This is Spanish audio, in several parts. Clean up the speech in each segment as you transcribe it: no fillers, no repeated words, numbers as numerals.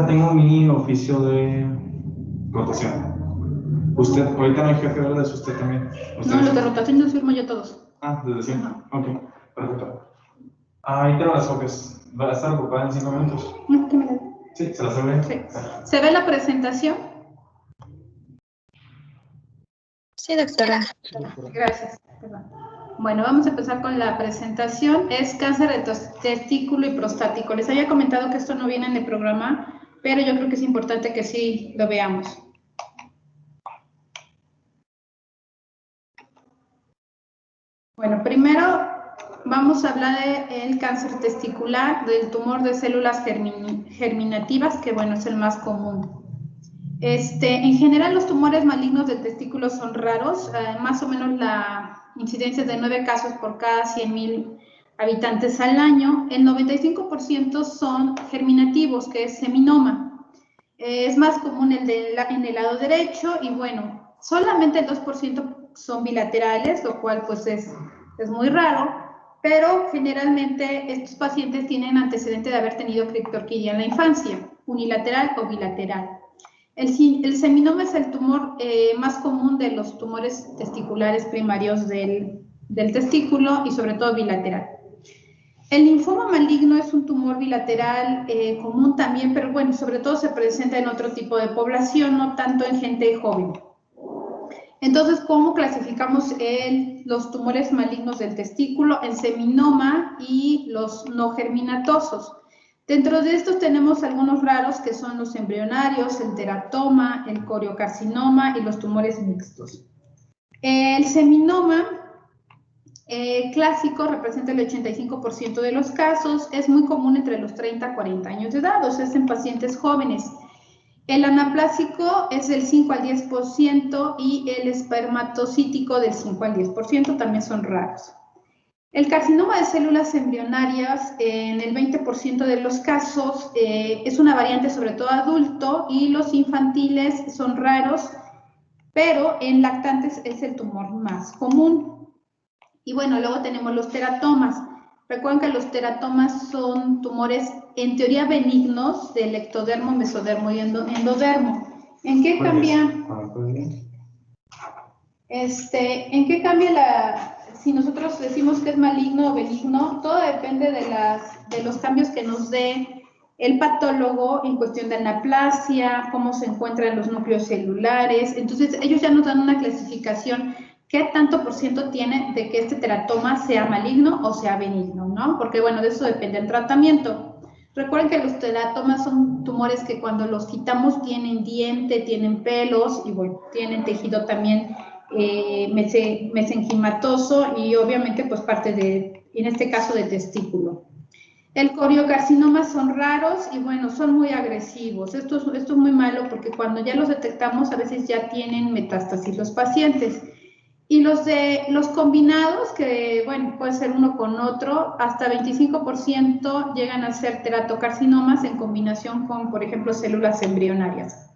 Tengo mi oficio de rotación. Usted, ahorita no hay jefe, ¿verdad? Es usted también. No, los de rotación los firmo yo todos. Ah, desde siempre. Ok, perfecto. Ahí tengo las copias. ¿Va a estar ocupada en 5 minutos? No, que me la... Sí, se las ve. Sí. ¿Se ve la presentación? Sí, doctora. Gracias. Perdón. Bueno, vamos a empezar con la presentación. Es cáncer de testículo y prostático. Les había comentado que esto no viene en el programa, pero yo creo que es importante que sí lo veamos. Bueno, primero vamos a hablar del cáncer testicular, del tumor de células germinativas, que bueno, es el más común. En general, los tumores malignos del testículo son raros, más o menos la incidencia es de 9 casos por cada 100,000 habitantes al año. El 95% son germinativos, que es seminoma. Es más común en el lado derecho y bueno, solamente el 2% son bilaterales, lo cual pues es muy raro, pero generalmente estos pacientes tienen antecedente de haber tenido criptorquidia en la infancia, unilateral o bilateral. El seminoma es el tumor más común de los tumores testiculares primarios del testículo y sobre todo bilateral. El linfoma maligno es un tumor bilateral común también, pero bueno, sobre todo se presenta en otro tipo de población, no tanto en gente joven. Entonces, ¿cómo clasificamos los tumores malignos del testículo? El seminoma y los no germinatosos. Dentro de estos tenemos algunos raros que son los embrionarios, el teratoma, el coriocarcinoma y los tumores mixtos. El seminoma clásico representa el 85% de los casos, es muy común entre los 30 a 40 años de edad, o sea, es en pacientes jóvenes. El anaplásico es del 5 al 10% y el espermatocítico del 5 al 10%, también son raros. El carcinoma de células embrionarias, en el 20% de los casos, es una variante sobre todo adulto y los infantiles son raros, pero en lactantes es el tumor más común. Y bueno, luego tenemos los teratomas. Recuerden que los teratomas son tumores en teoría benignos del ectodermo, mesodermo y endodermo. ¿En qué cambia? ¿En qué cambia si nosotros decimos que es maligno o benigno? Todo depende de los cambios que nos dé el patólogo en cuestión de anaplasia, cómo se encuentran los núcleos celulares. Entonces, ellos ya nos dan una clasificación. ¿Qué tanto por ciento tiene de que este teratoma sea maligno o sea benigno, no? Porque, bueno, de eso depende el tratamiento. Recuerden que los teratomas son tumores que cuando los quitamos tienen diente, tienen pelos y, bueno, tienen tejido también mesenquimatoso y obviamente pues parte en este caso de testículo. El coriocarcinoma son raros y bueno, son muy agresivos. Esto es muy malo porque cuando ya los detectamos a veces ya tienen metástasis los pacientes. Y los combinados, que bueno, puede ser uno con otro, hasta 25% llegan a ser teratocarcinomas en combinación con, por ejemplo, células embrionarias.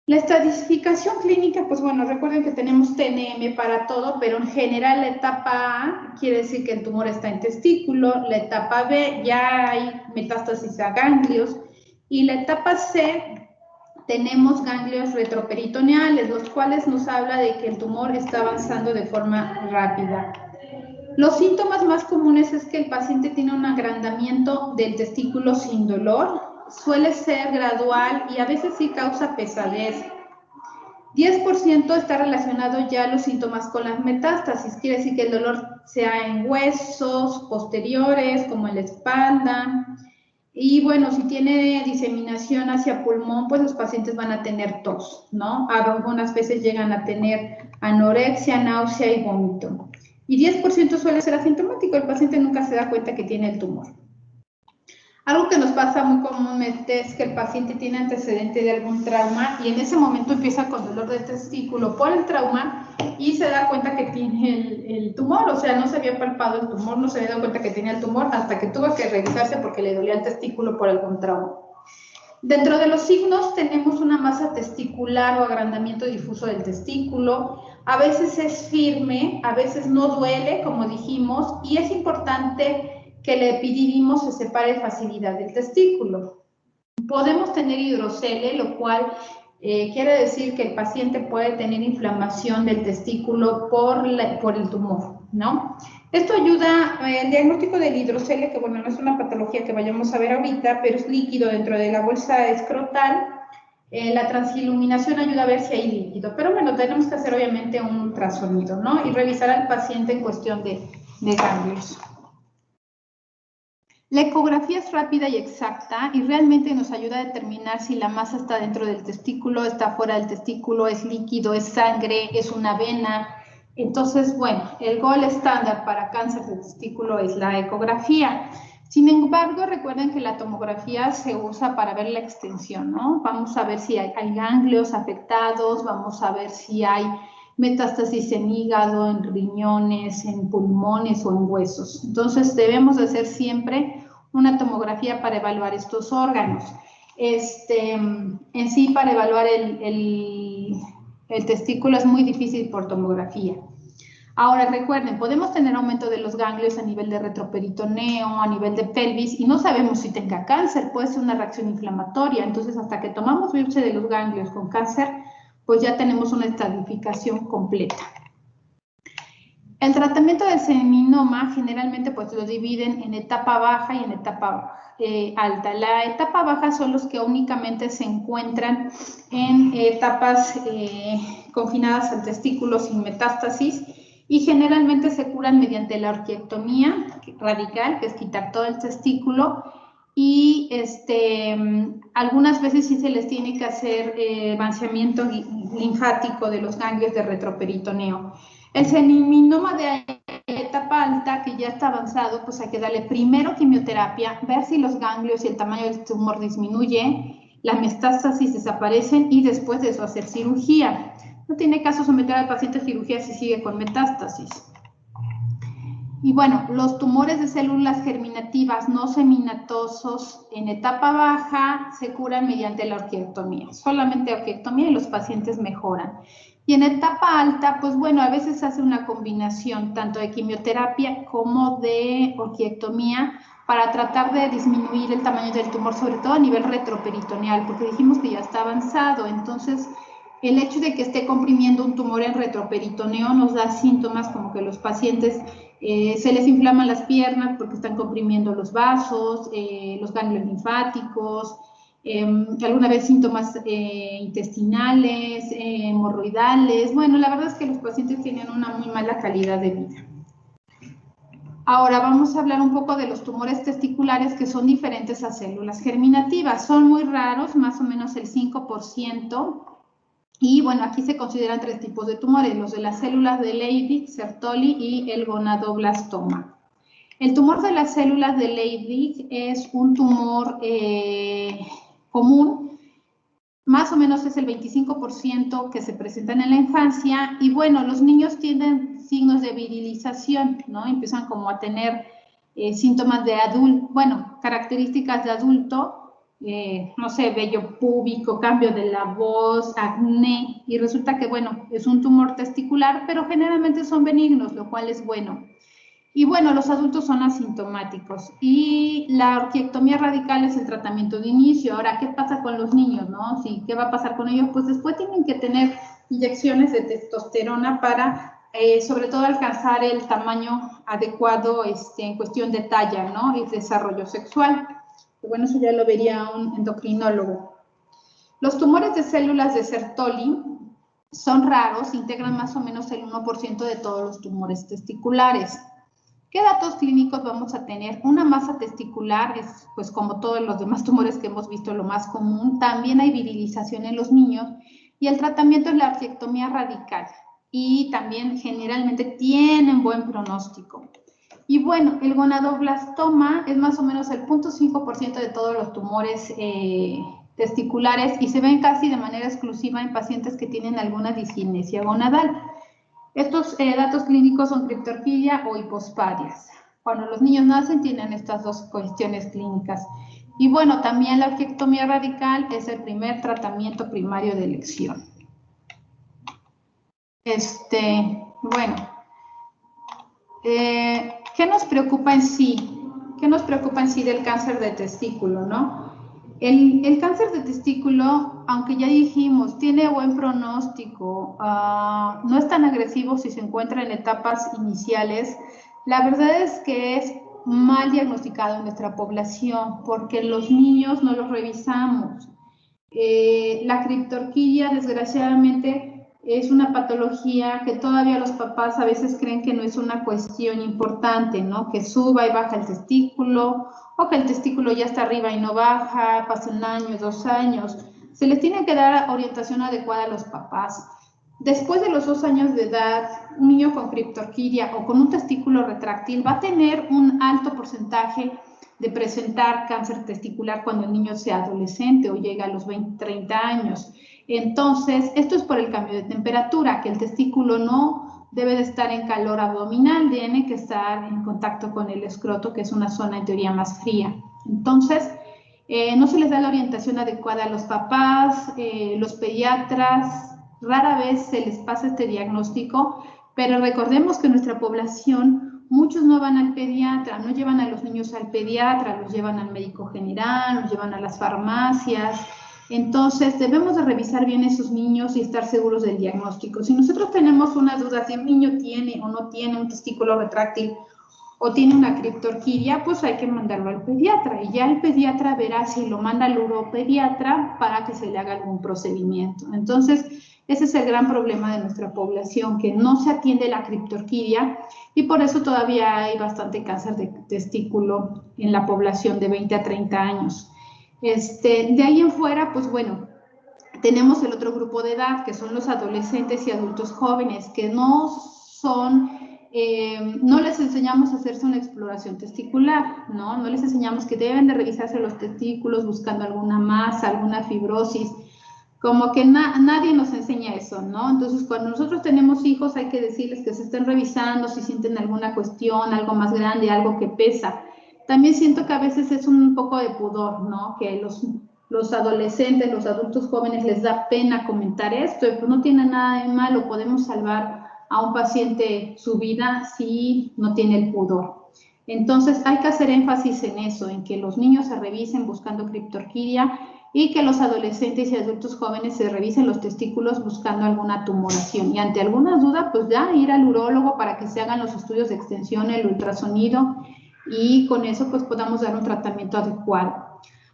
La estratificación clínica, pues bueno, recuerden que tenemos TNM para todo, pero en general la etapa A quiere decir que el tumor está en testículo, la etapa B ya hay metástasis a ganglios y la etapa C tenemos ganglios retroperitoneales, los cuales nos habla de que el tumor está avanzando de forma rápida. Los síntomas más comunes es que el paciente tiene un agrandamiento del testículo sin dolor, suele ser gradual y a veces sí causa pesadez. 10% está relacionado ya los síntomas con las metástasis, quiere decir que el dolor sea en huesos posteriores, como en la espalda. Y bueno, si tiene diseminación hacia pulmón, pues los pacientes van a tener tos, ¿no? Algunas veces llegan a tener anorexia, náusea y vómito. Y 10% suele ser asintomático, el paciente nunca se da cuenta que tiene el tumor. Algo que nos pasa muy comúnmente es que el paciente tiene antecedente de algún trauma y en ese momento empieza con dolor de testículo por el trauma y se da cuenta que tiene el tumor, o sea, no se había palpado el tumor, no se había dado cuenta que tenía el tumor hasta que tuvo que revisarse porque le dolía el testículo por algún trauma. Dentro de los signos tenemos una masa testicular o agrandamiento difuso del testículo, a veces es firme, a veces no duele, como dijimos, y es importante que el epididimo se separe facilidad del testículo. Podemos tener hidrocele, lo cual quiere decir que el paciente puede tener inflamación del testículo por el tumor, ¿no? Esto ayuda, el diagnóstico del hidrocele, que bueno, no es una patología que vayamos a ver ahorita, pero es líquido dentro de la bolsa escrotal. La transiluminación ayuda a ver si hay líquido, pero bueno, tenemos que hacer obviamente un ultrasonido, ¿no? Y revisar al paciente en cuestión de ganglios. La ecografía es rápida y exacta y realmente nos ayuda a determinar si la masa está dentro del testículo, está fuera del testículo, es líquido, es sangre, es una vena. Entonces, bueno, el gold estándar para cáncer de testículo es la ecografía. Sin embargo, recuerden que la tomografía se usa para ver la extensión, ¿no? Vamos a ver si hay ganglios afectados, vamos a ver si hay metástasis en hígado, en riñones, en pulmones o en huesos. Entonces, debemos hacer siempre una tomografía para evaluar estos órganos. En sí, para evaluar el testículo es muy difícil por tomografía. Ahora, recuerden, podemos tener aumento de los ganglios a nivel de retroperitoneo, a nivel de pelvis, y no sabemos si tenga cáncer, puede ser una reacción inflamatoria. Entonces, hasta que tomamos biopsia de los ganglios con cáncer, pues ya tenemos una estratificación completa. El tratamiento del seminoma generalmente pues lo dividen en etapa baja y en etapa alta. La etapa baja son los que únicamente se encuentran en etapas confinadas al testículo sin metástasis y generalmente se curan mediante la orquiectomía radical, que es quitar todo el testículo, y algunas veces sí se les tiene que hacer vaciamiento linfático de los ganglios de retroperitoneo. El seminoma de etapa alta, que ya está avanzado, pues hay que darle primero quimioterapia, ver si los ganglios y el tamaño del tumor disminuye, las metástasis desaparecen y después de eso hacer cirugía. No tiene caso someter al paciente a cirugía si sigue con metástasis. Y bueno, los tumores de células germinativas no seminatosos en etapa baja se curan mediante la orquiectomía, solamente orquiectomía y los pacientes mejoran. Y en etapa alta, pues bueno, a veces se hace una combinación tanto de quimioterapia como de orquiectomía para tratar de disminuir el tamaño del tumor, sobre todo a nivel retroperitoneal, porque dijimos que ya está avanzado. Entonces, el hecho de que esté comprimiendo un tumor en retroperitoneo nos da síntomas como que los pacientes se les inflaman las piernas porque están comprimiendo los vasos, los ganglios linfáticos, alguna vez síntomas intestinales, hemorroidales. Bueno, la verdad es que los pacientes tienen una muy mala calidad de vida. Ahora vamos a hablar un poco de los tumores testiculares que son diferentes a células germinativas. Son muy raros, más o menos el 5%. Y bueno, aquí se consideran 3 tipos de tumores, los de las células de Leydig, Sertoli y el gonadoblastoma. El tumor de las células de Leydig es un tumor común, más o menos es el 25% que se presentan en la infancia y bueno, los niños tienen signos de virilización, ¿no? Empiezan como a tener síntomas de adulto, bueno, características de adulto, no sé, vello púbico, cambio de la voz, acné, y resulta que, bueno, es un tumor testicular, pero generalmente son benignos, lo cual es bueno. Y bueno, los adultos son asintomáticos y la orquiectomía radical es el tratamiento de inicio. Ahora, ¿qué pasa con los niños, no? Sí, ¿qué va a pasar con ellos? Pues después tienen que tener inyecciones de testosterona para, sobre todo, alcanzar el tamaño adecuado en cuestión de talla, ¿no? Y desarrollo sexual. Bueno, eso ya lo vería un endocrinólogo. Los tumores de células de Sertoli son raros, integran más o menos el 1% de todos los tumores testiculares. ¿Qué datos clínicos vamos a tener? Una masa testicular es, pues como todos los demás tumores que hemos visto, lo más común. También hay virilización en los niños y el tratamiento es la orquiectomía radical y también generalmente tienen buen pronóstico. Y bueno, el gonadoblastoma es más o menos el 0.5% de todos los tumores testiculares y se ven casi de manera exclusiva en pacientes que tienen alguna disginesia gonadal. Estos datos clínicos son criptorquidia o hipospadias. Cuando los niños nacen tienen estas dos cuestiones clínicas. Y bueno, también la orquiectomía radical es el primer tratamiento primario de elección. Bueno, ¿qué nos preocupa en sí? ¿Qué nos preocupa en sí del cáncer de testículo, no? El cáncer de testículo, aunque ya dijimos, tiene buen pronóstico, no es tan agresivo si se encuentra en etapas iniciales. La verdad es que es mal diagnosticado en nuestra población porque los niños no los revisamos. La criptorquidia, desgraciadamente, es una patología que todavía los papás a veces creen que no es una cuestión importante, ¿no? Que suba y baja el testículo, o que el testículo ya está arriba y no baja, pasa 1 año, 2 años. Se les tiene que dar orientación adecuada a los papás. Después de los 2 años de edad, un niño con criptorquidia o con un testículo retráctil va a tener un alto porcentaje de presentar cáncer testicular cuando el niño sea adolescente o llega a los 20, 30 años. Entonces, esto es por el cambio de temperatura, que el testículo no debe de estar en calor abdominal, tiene que estar en contacto con el escroto, que es una zona en teoría más fría. Entonces, no se les da la orientación adecuada a los papás, los pediatras, rara vez se les pasa este diagnóstico, pero recordemos que nuestra población, muchos no van al pediatra, no llevan a los niños al pediatra, los llevan al médico general, los llevan a las farmacias. Entonces, debemos de revisar bien esos niños y estar seguros del diagnóstico. Si nosotros tenemos una duda si un niño tiene o no tiene un testículo retráctil o tiene una criptorquidia, pues hay que mandarlo al pediatra y ya el pediatra verá si lo manda al uropediatra para que se le haga algún procedimiento. Entonces, ese es el gran problema de nuestra población, que no se atiende la criptorquidia y por eso todavía hay bastante cáncer de testículo en la población de 20 a 30 años. De ahí en fuera, pues bueno, tenemos el otro grupo de edad, que son los adolescentes y adultos jóvenes, que no son, no les enseñamos a hacerse una exploración testicular, ¿no? No les enseñamos que deben de revisarse los testículos buscando alguna masa, alguna fibrosis, como que nadie nos enseña eso, ¿no? Entonces, cuando nosotros tenemos hijos, hay que decirles que se estén revisando, si sienten alguna cuestión, algo más grande, algo que pesa. También siento que a veces es un poco de pudor, ¿no? Que los adolescentes, los adultos jóvenes les da pena comentar esto, pues no tiene nada de malo, podemos salvar a un paciente su vida si no tiene el pudor. Entonces, hay que hacer énfasis en eso, en que los niños se revisen buscando criptorquidia y que los adolescentes y adultos jóvenes se revisen los testículos buscando alguna tumoración. Y ante alguna duda, pues ya ir al urólogo para que se hagan los estudios de extensión, el ultrasonido, y con eso pues podamos dar un tratamiento adecuado.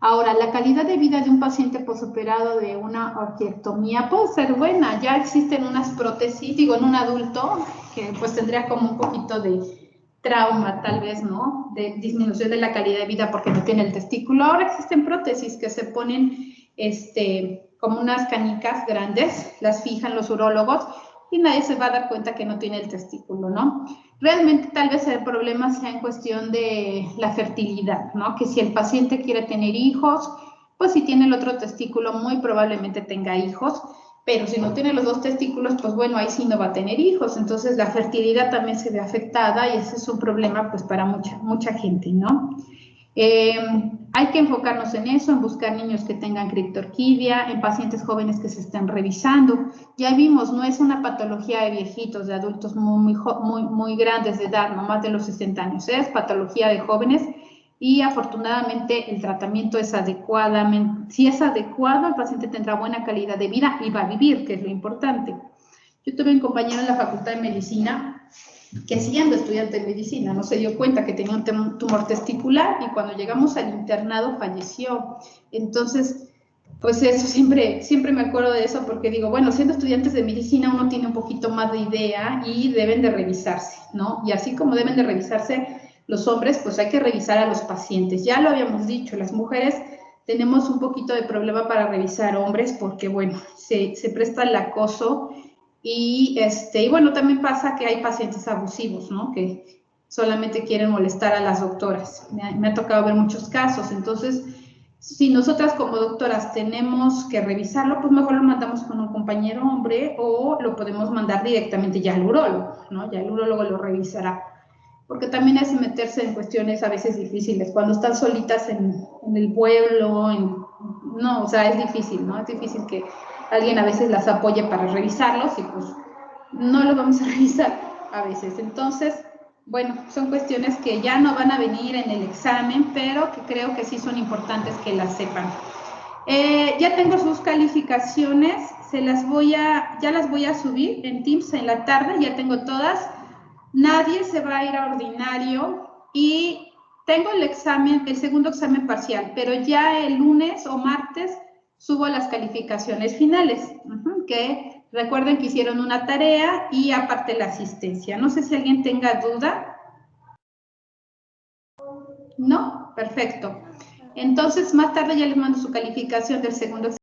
Ahora, la calidad de vida de un paciente posoperado de una orquiectomía puede ser buena. Ya existen unas prótesis, digo, en un adulto que pues tendría como un poquito de trauma, tal vez, ¿no? De disminución de la calidad de vida porque no tiene el testículo. Ahora existen prótesis que se ponen como unas canicas grandes, las fijan los urólogos y nadie se va a dar cuenta que no tiene el testículo, ¿no? Realmente tal vez el problema sea en cuestión de la fertilidad, ¿no? Que si el paciente quiere tener hijos, pues si tiene el otro testículo muy probablemente tenga hijos, pero si no tiene los 2 testículos, pues bueno, ahí sí no va a tener hijos, entonces la fertilidad también se ve afectada y ese es un problema pues para mucha gente, ¿no? Hay que enfocarnos en eso, en buscar niños que tengan criptorquidia, en pacientes jóvenes que se estén revisando. Ya vimos, no es una patología de viejitos, de adultos muy grandes de edad, no más de los 60 años, es patología de jóvenes y afortunadamente el tratamiento es adecuadamente, si es adecuado, el paciente tendrá buena calidad de vida y va a vivir, que es lo importante. Yo tuve un compañero en la Facultad de Medicina que siendo estudiante de medicina no se dio cuenta que tenía un tumor testicular y cuando llegamos al internado falleció. Entonces, pues eso siempre me acuerdo de eso porque digo, bueno, siendo estudiantes de medicina uno tiene un poquito más de idea y deben de revisarse, ¿no? Y así como deben de revisarse los hombres, pues hay que revisar a los pacientes. Ya lo habíamos dicho, las mujeres tenemos un poquito de problema para revisar hombres porque, bueno, se presta el acoso y bueno, también pasa que hay pacientes abusivos, ¿no? Que solamente quieren molestar a las doctoras. Me ha tocado ver muchos casos. Entonces, si nosotras como doctoras tenemos que revisarlo, pues mejor lo mandamos con un compañero hombre o lo podemos mandar directamente ya al urólogo, ¿no? Ya el urólogo lo revisará. Porque también es meterse en cuestiones a veces difíciles. Cuando están solitas en el pueblo, no, o sea, es difícil, ¿no? Es difícil que alguien a veces las apoye para revisarlos y pues no lo vamos a revisar a veces. Entonces, bueno, son cuestiones que ya no van a venir en el examen, pero que creo que sí son importantes que las sepan. Ya tengo sus calificaciones, ya las voy a subir en Teams en la tarde, ya tengo todas. Nadie se va a ir a ordinario y tengo el segundo examen parcial, pero ya el lunes o martes subo las calificaciones finales, que recuerden que hicieron una tarea y aparte la asistencia. No sé si alguien tenga duda. ¿No? Perfecto. Entonces, más tarde ya les mando su calificación del segundo examen.